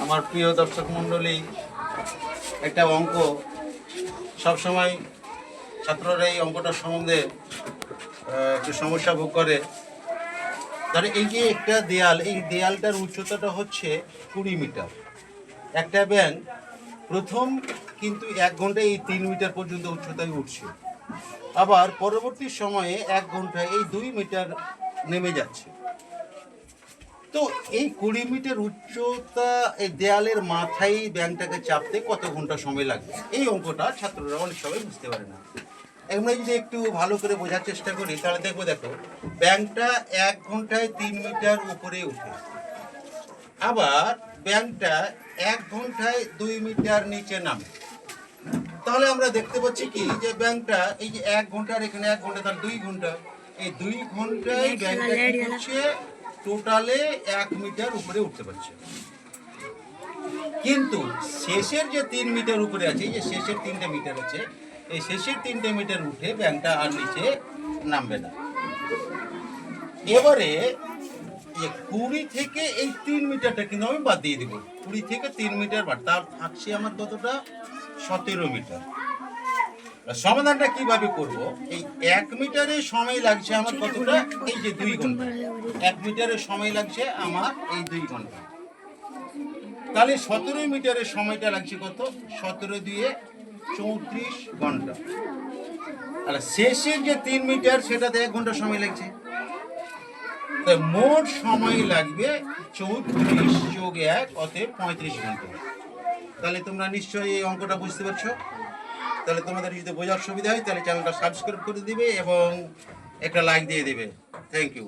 আমার প্রিয় দর্শক মণ্ডলী, একটা অঙ্ক সবসময় ছাত্ররা এই অঙ্কটা সম্বন্ধে একটু সমস্যা ভোগ করে। ধরে এই যে একটা দেয়াল, এই দেয়ালটার উচ্চতাটা হচ্ছে 20 মিটার। একটা ব্যাঙ প্রথম কিন্তু 1 ঘন্টায় এই 3 মিটার পর্যন্ত উচ্চতায় উঠছে, আবার পরবর্তী সময়ে 1 ঘন্টায় এই 2 মিটার নেমে যাচ্ছে। তো এই 20 মিটার উচ্চতা এই দেয়ালের মাথায় ব্যাঙটাকে চাপতে কত ঘন্টা সময় লাগবে? এই অঙ্কটা ছাত্ররা অনেক সময় বুঝতে পারে না। আমরা যদি একটু ভালো করে বোঝার চেষ্টা করি তাহলে দেখো ব্যাঙটা 1 ঘন্টায় 3 মিটার উপরে উঠে, আবার ব্যাঙটা 1 ঘন্টায় 2 মিটার নিচে নামে। তাহলে আমরা দেখতে পাচ্ছি কি যে ব্যাঙটা এই যে 1 ঘন্টার এখানে 1 ঘন্টা, তার 2 ঘন্টা, এই 2 ঘন্টায় ব্যাঙটা কি করছে? টোটালে 1 মিটার উপরে উঠতে পারছে। কিন্তু শেষের যে 3 মিটার উপরে আছে, এই যে শেষের 3টে মিটার আছে, এই শেষের 3টে মিটার উঠে ব্যাঙটা আর নিচে নামবে না। এবারে 20 থেকে এই 3 মিটারটা কিন্তু আমি বাদ দিয়ে দিব। 20 থেকে 3 মিটার বাদ, তার থাকছে আমার কতটা? 17 মিটার। সমাধানটা কিভাবে করব? এই 1 মিটারের সময় লাগছে আমার কতটা? এই যে 2 ঘন্টা। 1 মিটারের সময় লাগছে আমার এই 2 ঘন্টা। তাহলে 17 মিটারের সময়টা লাগছে কত? 17 দিয়ে 34 ঘন্টা। আর শেষের যে 3 মিটার সেটাতে 1 ঘন্টা সময় লাগছে। তাই মোট সময় লাগবে 34 যোগ 1, অতএব 35 ঘন্টা। তাহলে তোমরা নিশ্চয়ই এই অঙ্কটা বুঝতে পারছো। তাহলে তোমাদের যদি বোঝার সুবিধা হয় তাহলে চ্যানেলটা সাবস্ক্রাইব করে দিবে এবং একটা লাইক দিয়ে দেবে। Thank you.